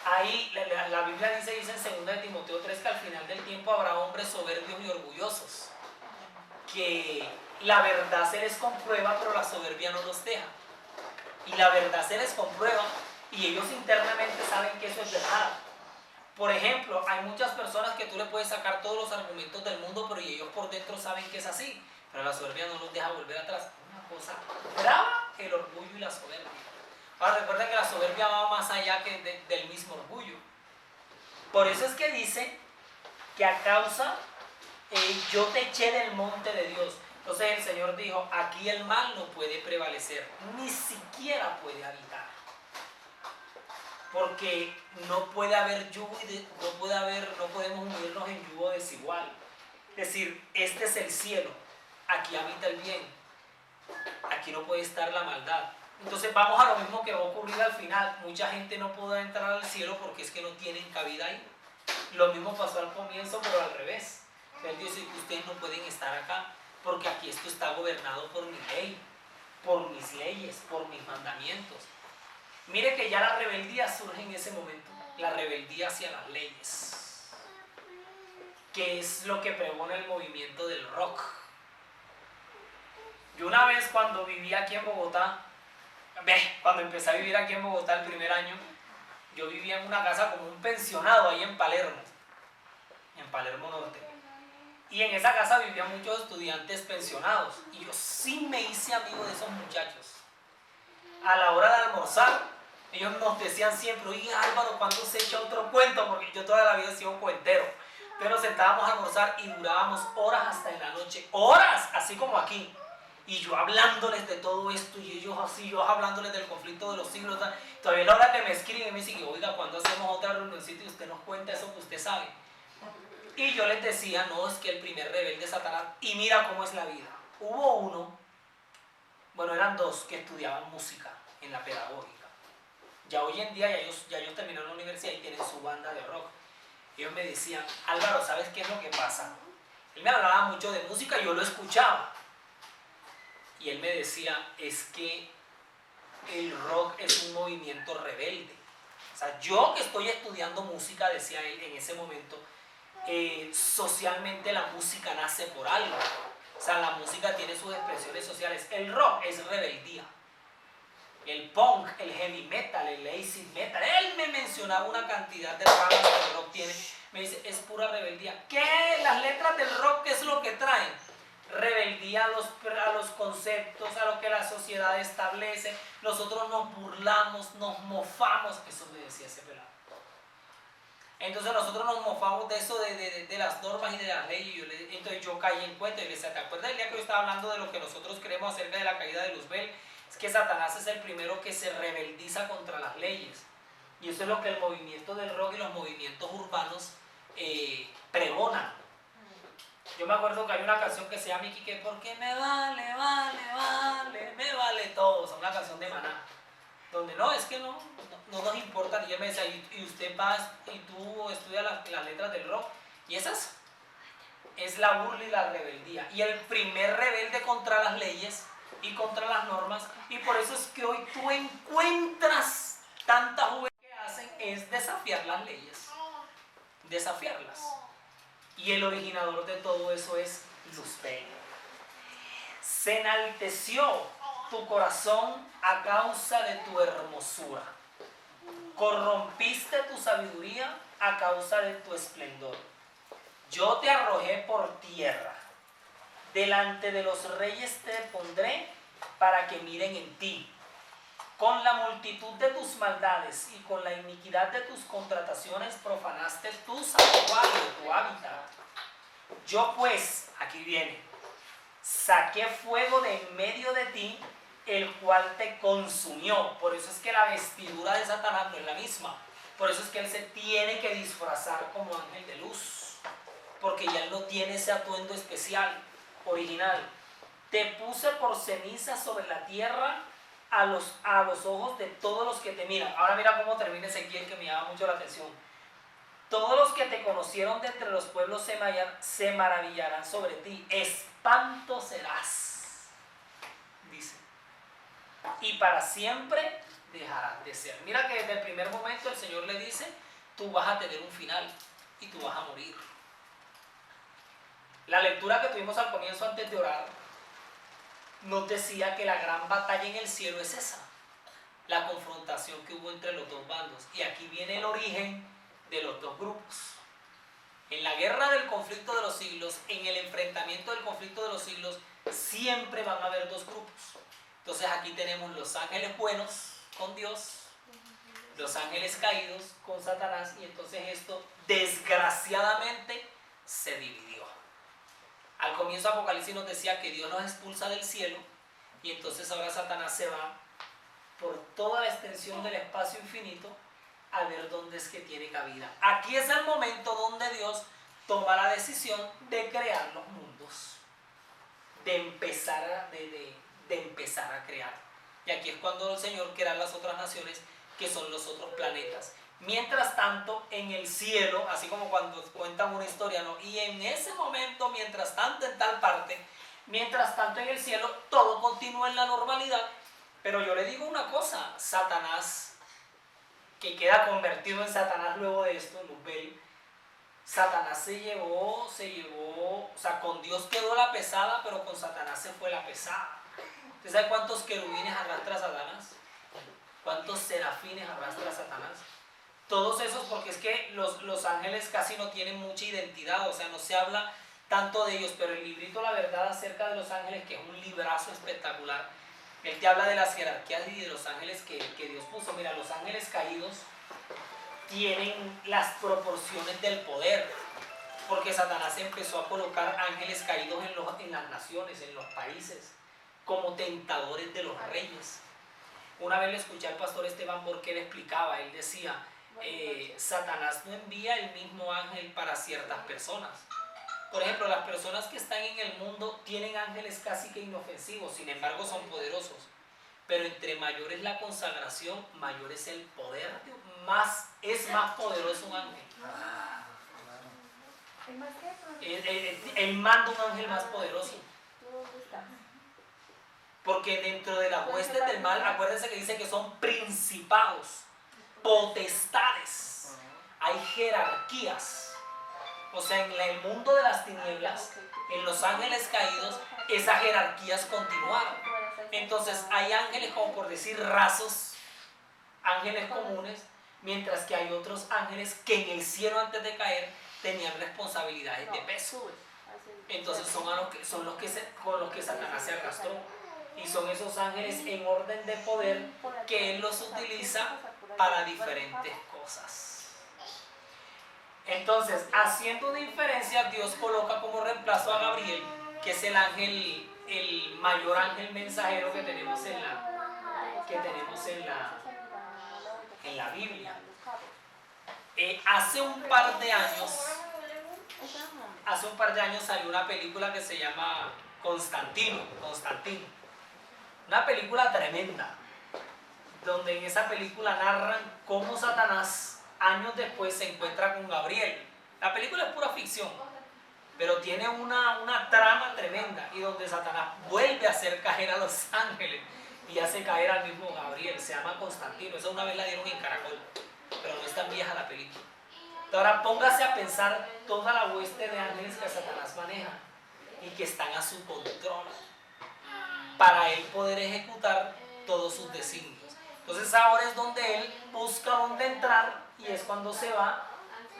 ahí la Biblia dice en 2 Timoteo 3 que al final del tiempo habrá hombres soberbios y orgullosos. Que la verdad se les comprueba, pero la soberbia no los deja. Y la verdad se les comprueba y ellos internamente saben que eso es verdad. Por ejemplo, hay muchas personas que tú le puedes sacar todos los argumentos del mundo, pero ellos por dentro saben que es así. Pero la soberbia no los deja volver atrás. Una cosa brava, el orgullo y la soberbia. Ahora recuerda que la soberbia va más allá que del mismo orgullo. Por eso es que dice que a causa, yo te eché del monte de Dios. Entonces el Señor dijo, aquí el mal no puede prevalecer, ni siquiera puede habitar. Porque no puede haber yugo, no podemos unirnos en yugo desigual. Es decir, este es el cielo. Aquí habita el bien, aquí no puede estar la maldad. Entonces vamos a lo mismo que va a ocurrir al final. Mucha gente no podrá entrar al cielo porque es que no tienen cabida ahí. Lo mismo pasó al comienzo, pero al revés. Él dice que ustedes no pueden estar acá porque aquí esto está gobernado por mi ley, por mis leyes, por mis mandamientos. Mire que ya la rebeldía surge en ese momento, la rebeldía hacia las leyes, que es lo que pregona el movimiento del rock. Yo una vez cuando vivía aquí en Bogotá, cuando empecé a vivir aquí en Bogotá el primer año, yo vivía en una casa como un pensionado ahí en Palermo Norte. Y en esa casa vivían muchos estudiantes pensionados. Y yo sí me hice amigo de esos muchachos. A la hora de almorzar, ellos nos decían siempre, oye Álvaro, ¿cuándo se echa otro cuento? Porque yo toda la vida he sido un cuentero. Pero sentábamos a almorzar y durábamos horas hasta en la noche. Horas, así como aquí. Y yo hablándoles de todo esto y ellos así, yo hablándoles del conflicto de los siglos. Todavía la hora que me escriben me dicen, oiga, ¿cuándo hacemos otra reunioncita y usted nos cuenta eso que usted sabe? Y yo les decía, no, es que el primer rebelde es Satanás. Y mira cómo es la vida. Hubo uno, bueno, eran dos que estudiaban música en la pedagógica. Ya hoy en día ya ellos terminaron la universidad y tienen su banda de rock. Ellos me decían, Álvaro, ¿sabes qué es lo que pasa? Él me hablaba mucho de música y yo lo escuchaba. Y él me decía, es que el rock es un movimiento rebelde. O sea, yo que estoy estudiando música, decía él en ese momento, socialmente la música nace por algo. O sea, la música tiene sus expresiones sociales. El rock es rebeldía. El punk, el heavy metal, el acid metal. Él me mencionaba una cantidad de ramas que el rock tiene. Me dice, es pura rebeldía. ¿Qué? Las letras del rock, ¿qué es lo que traen? Rebeldía a los conceptos, a lo que la sociedad establece. Nosotros nos burlamos, nos mofamos. Eso me decía ese pelado. Entonces nosotros nos mofamos de eso, de las normas y de las leyes. Entonces yo caí en cuenta y le decía, ¿te acuerdas el día que yo estaba hablando de lo que nosotros creemos acerca de la caída de Luzbel? Es que Satanás es el primero que se rebeldiza contra las leyes. Y eso es lo que el movimiento del rock y los movimientos urbanos pregonan. Yo me acuerdo que hay una canción que se llama Iquique, porque me vale todo. Es una canción de Maná. Donde no, es que no nos importa. Y él me decía, y usted va y tú estudias las letras del rock. Y esas es la burla y la rebeldía. Y el primer rebelde contra las leyes y contra las normas. Y por eso es que hoy tú encuentras tanta juventud que hacen es desafiar las leyes. Desafiarlas. Y el originador de todo eso es Luzbel. Se enalteció tu corazón a causa de tu hermosura. Corrompiste tu sabiduría a causa de tu esplendor. Yo te arrojé por tierra. Delante de los reyes te pondré para que miren en ti. Con la multitud de tus maldades y con la iniquidad de tus contrataciones profanaste tu santuario, tu hábitat. Yo pues, aquí viene, saqué fuego de en medio de ti, el cual te consumió. Por eso es que la vestidura de Satanás no es la misma. Por eso es que él se tiene que disfrazar como ángel de luz. Porque ya él no tiene ese atuendo especial, original. Te puse por ceniza sobre la tierra a los ojos de todos los que te miran. Ahora mira cómo termina Ezequiel, que me llama mucho la atención. Todos los que te conocieron de entre los pueblos se maravillarán sobre ti. Espanto serás, dice. Y para siempre dejarás de ser. Mira que desde el primer momento el Señor le dice, tú vas a tener un final y tú vas a morir. La lectura que tuvimos al comienzo antes de orar nos decía que la gran batalla en el cielo es esa, la confrontación que hubo entre los dos bandos. Y aquí viene el origen de los dos grupos. En la guerra del conflicto de los siglos, en el enfrentamiento del conflicto de los siglos, siempre van a haber dos grupos. Entonces aquí tenemos los ángeles buenos con Dios, los ángeles caídos con Satanás, y entonces esto desgraciadamente se dividió. Al comienzo Apocalipsis nos decía que Dios nos expulsa del cielo, y entonces ahora Satanás se va por toda la extensión del espacio infinito a ver dónde es que tiene cabida. Aquí es el momento donde Dios toma la decisión de crear los mundos, de empezar a crear. Y aquí es cuando el Señor crea las otras naciones, que son los otros planetas. Mientras tanto, en el cielo, así como cuando cuentan una historia, ¿no? Y en ese momento, mientras tanto en tal parte, mientras tanto en el cielo, todo continúa en la normalidad. Pero yo le digo una cosa, Satanás, que queda convertido en Satanás luego de esto, Luzbel, Satanás se llevó, o sea, con Dios quedó la pesada, pero con Satanás se fue la pesada. ¿Usted sabe cuántos querubines arrastra Satanás? ¿Cuántos serafines arrastra Satanás? Todos esos, porque es que los ángeles casi no tienen mucha identidad, o sea, no se habla tanto de ellos, pero el librito La Verdad acerca de los ángeles, que es un librazo espectacular, él te habla de las jerarquías y de los ángeles que Dios puso. Mira, los ángeles caídos tienen las proporciones del poder, porque Satanás empezó a colocar ángeles caídos en las naciones, en los países, como tentadores de los reyes. Una vez le escuché al pastor Esteban Borque, él explicaba, él decía, Satanás no envía el mismo ángel para ciertas personas. Por ejemplo, las personas que están en el mundo tienen ángeles casi que inofensivos, sin embargo son poderosos. Pero entre mayor es la consagración, mayor es el poder, es más poderoso un ángel. Él manda un ángel más poderoso. Porque dentro de las huestes del mal, acuérdense que dice que son principados, potestades, hay jerarquías. O sea, en el mundo de las tinieblas, en los ángeles caídos, esas jerarquías continuaron. Entonces hay ángeles, como por decir rasos, ángeles comunes, mientras que hay otros ángeles que en el cielo antes de caer tenían responsabilidades de peso. Entonces son los que Satanás se arrastró. Y son esos ángeles en orden de poder que él los utiliza para diferentes cosas. Entonces, haciendo diferencia, Dios coloca como reemplazo a Gabriel, que es el ángel, el mayor ángel mensajero que tenemos en la Biblia. Hace un par de años salió una película que se llama Constantino. Una película tremenda, donde en esa película narran cómo Satanás años después se encuentra con Gabriel. La película es pura ficción, pero tiene una trama tremenda, y donde Satanás vuelve a hacer caer a los ángeles y hace caer al mismo Gabriel. Se llama Constantino. Esa una vez la dieron en Caracol, pero no es tan vieja la película. Ahora póngase a pensar toda la hueste de ángeles que Satanás maneja y que están a su control. para él poder ejecutar todos sus designios. Entonces ahora es donde él busca dónde entrar y es cuando se va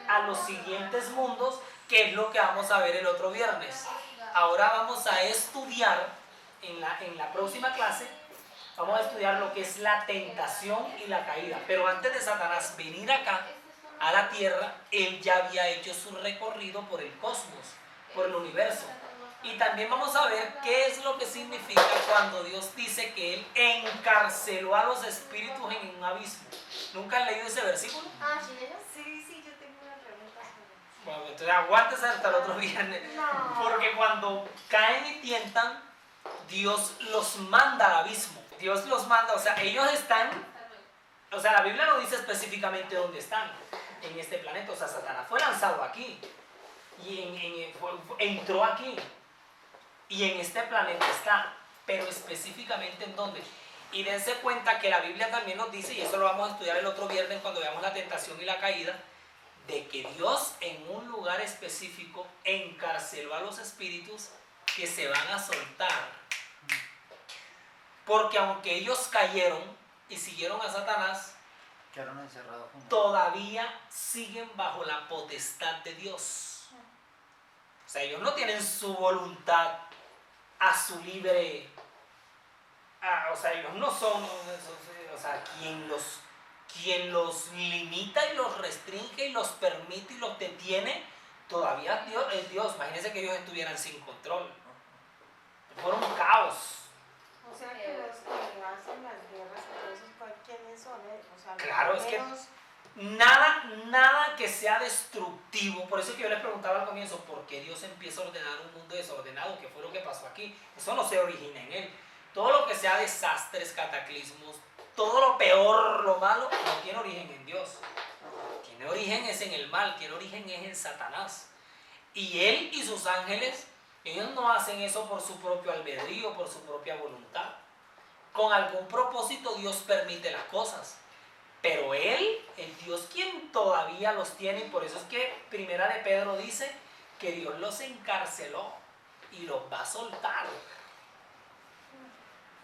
a los siguientes mundos, que es lo que vamos a ver el otro viernes. Ahora vamos a estudiar en la próxima clase, vamos a estudiar lo que es la tentación y la caída. Pero antes de Satanás venir acá a la tierra, él ya había hecho su recorrido por el cosmos, por el universo. Y también vamos a ver qué es lo que significa cuando Dios dice que él encarceló a los espíritus en un abismo. ¿Nunca han leído ese versículo? Sí, yo tengo una pregunta sobre Bueno, entonces aguántese hasta el otro viernes. eso. No. Porque cuando caen y tientan, Dios los manda al abismo. Dios los manda, o sea, ellos están, o sea, la Biblia no dice específicamente dónde están en este planeta. O sea, Satanás fue lanzado aquí y entró aquí y en este planeta está, pero específicamente en dónde. Y dense cuenta que la Biblia también nos dice, y eso lo vamos a estudiar el otro viernes cuando veamos la tentación y la caída, de que Dios en un lugar específico encarceló a los espíritus que se van a soltar. Porque aunque ellos cayeron y siguieron a Satanás, quedaron encerrados juntos. todavía siguen bajo la potestad de Dios. O sea, ellos no tienen su voluntad a su libre... o sea, ellos no son... O sea, quien los limita y los restringe y los permite y los detiene, todavía es Dios. Imagínense que ellos estuvieran sin control. Fueron un caos. O sea que los que hacen las guerras y todo eso, ¿quiénes son? O sea, Claro, los es que primeros- nada que sea destructivo. Por eso es que yo les preguntaba al comienzo, ¿por qué Dios empieza a ordenar un mundo desordenado? ¿Qué fue lo que pasó aquí? Eso no se origina en él. Todo lo que sea desastres, cataclismos, todo lo peor, lo malo, no tiene origen en Dios. Tiene origen es en el mal, tiene origen es en Satanás. Y él y sus ángeles, ellos no hacen eso por su propio albedrío, por su propia voluntad. Con algún propósito Dios permite las cosas. Pero él, el Dios quien todavía los tiene, y por eso es que Primera de Pedro dice que Dios los encarceló y los va a soltar.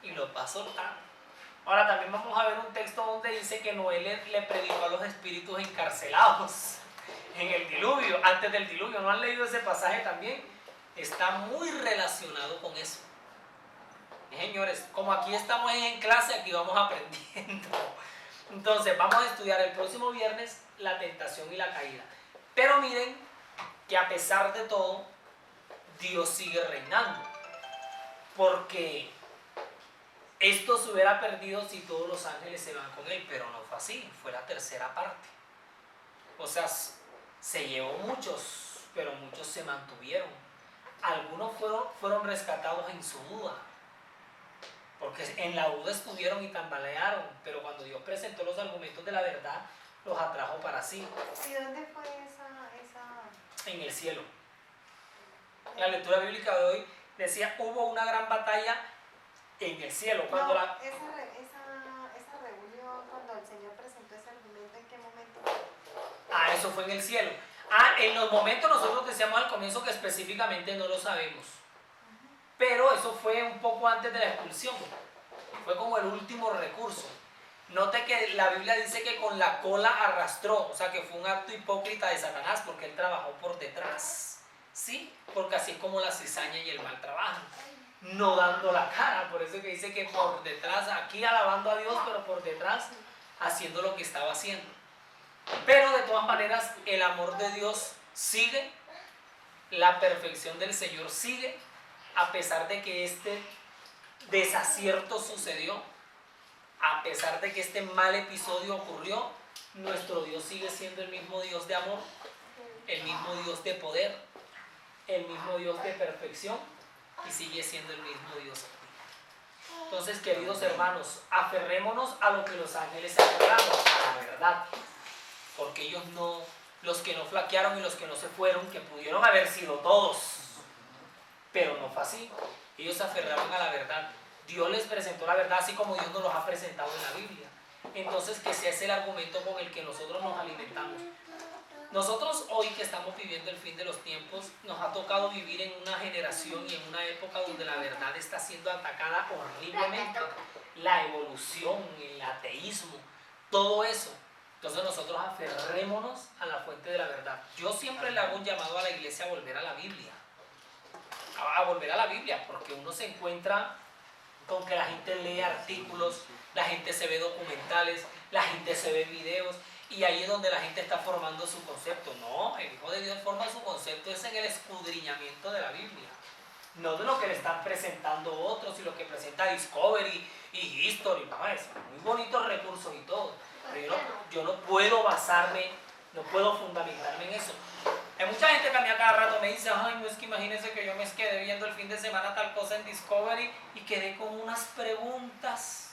Y los va a soltar. Ahora también vamos a ver un texto donde dice que Noé le predicó a los espíritus encarcelados en el diluvio, antes del diluvio. ¿No han leído ese pasaje también? Está muy relacionado con eso. Señores, como aquí estamos en clase, aquí vamos aprendiendo. Entonces vamos a estudiar el próximo viernes la tentación y la caída. Pero miren que a pesar de todo, Dios sigue reinando. Porque esto se hubiera perdido si todos los ángeles se van con él, pero no fue así, fue la tercera parte. O sea, se llevó muchos, pero muchos se mantuvieron. Algunos fueron rescatados en su duda. Porque en la duda estuvieron y tambalearon, pero cuando Dios presentó los argumentos de la verdad, los atrajo para sí. ¿Y dónde fue esa... En el cielo. La lectura bíblica de hoy decía, hubo una gran batalla en el cielo. Cuando No, esa reunión, cuando el Señor presentó ese argumento, ¿en qué momento fue? eso fue en el cielo. En los momentos nosotros decíamos al comienzo que específicamente no lo sabemos. Pero eso fue un poco antes de la expulsión. Fue como el último recurso. Note que la Biblia dice que con la cola arrastró, o sea que fue un acto hipócrita de Satanás porque él trabajó por detrás. ¿Sí? Porque así es como la cizaña y el mal trabajan. No dando la cara. Por eso que dice que por detrás, aquí alabando a Dios, pero por detrás haciendo lo que estaba haciendo. Pero de todas maneras el amor de Dios sigue, la perfección del Señor sigue, a pesar de que este desacierto sucedió, a pesar de que este mal episodio ocurrió, nuestro Dios sigue siendo el mismo Dios de amor, el mismo Dios de poder, el mismo Dios de perfección y sigue siendo el mismo Dios. Entonces, queridos hermanos, aferrémonos a lo que los ángeles se aferraron, a la verdad, porque ellos no, los que no flaquearon y los que no se fueron, que pudieron haber sido todos, pero no fue así. Ellos se aferraron a la verdad. Dios les presentó la verdad así como Dios nos los ha presentado en la Biblia. Entonces, que sea ese el argumento con el que nosotros nos alimentamos. Nosotros hoy que estamos viviendo el fin de los tiempos, nos ha tocado vivir en una generación y en una época donde la verdad está siendo atacada horriblemente. La evolución, el ateísmo, todo eso. Entonces nosotros aferrémonos a la fuente de la verdad. Yo siempre le hago un llamado a la iglesia a volver a la Biblia. A volver a la Biblia, porque uno se encuentra con que la gente lee artículos, la gente se ve documentales, la gente se ve videos, y ahí es donde la gente está formando su concepto. No, el Hijo de Dios forma su concepto es en el escudriñamiento de la Biblia, no de lo que le están presentando otros y lo que presenta Discovery y History. No, es muy bonitos recursos y todo, pero yo no puedo basarme, no puedo fundamentarme en eso. Hay mucha gente que a mí a cada rato me dice, ay, no, es que imagínense que yo me quedé viendo el fin de semana tal cosa en Discovery y quedé con unas preguntas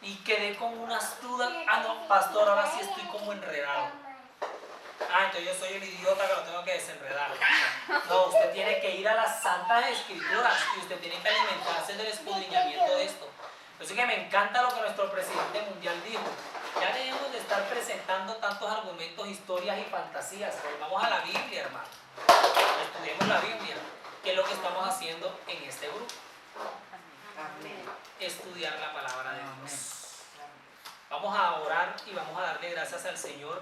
y quedé con unas dudas. Ah, no, pastor, ahora sí estoy como enredado. Ah, entonces yo soy el idiota que lo tengo que desenredar. No, usted tiene que ir a las santas escrituras y usted tiene que alimentarse del escudriñamiento de esto. Así que me encanta lo que nuestro presidente mundial dijo. Ya dejemos de estar presentando tantos argumentos, historias y fantasías. Volvamos a la Biblia, hermano. Estudiemos la Biblia, que es lo que estamos haciendo en este grupo. Amén. Estudiar la palabra de Dios. Vamos a orar y vamos a darle gracias al Señor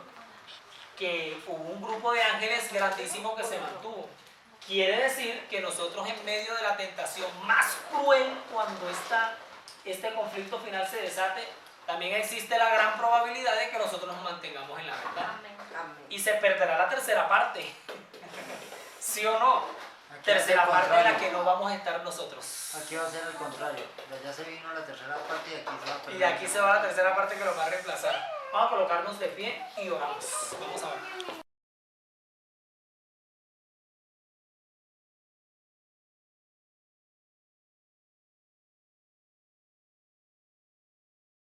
que hubo un grupo de ángeles grandísimo que se mantuvo. Quiere decir que nosotros en medio de la tentación más cruel, cuando este conflicto final se desate, también existe la gran probabilidad de que nosotros nos mantengamos en la verdad. Amén. Y se perderá la tercera parte. ¿Sí o no? Aquí Tercera va a ser parte en la contrario. que no vamos a estar nosotros. Aquí va a ser el contrario. De allá se vino la tercera parte y aquí se va a perder. Y de aquí se va la tercera parte que lo va a reemplazar. Vamos a colocarnos de pie y oramos. Vamos a orar.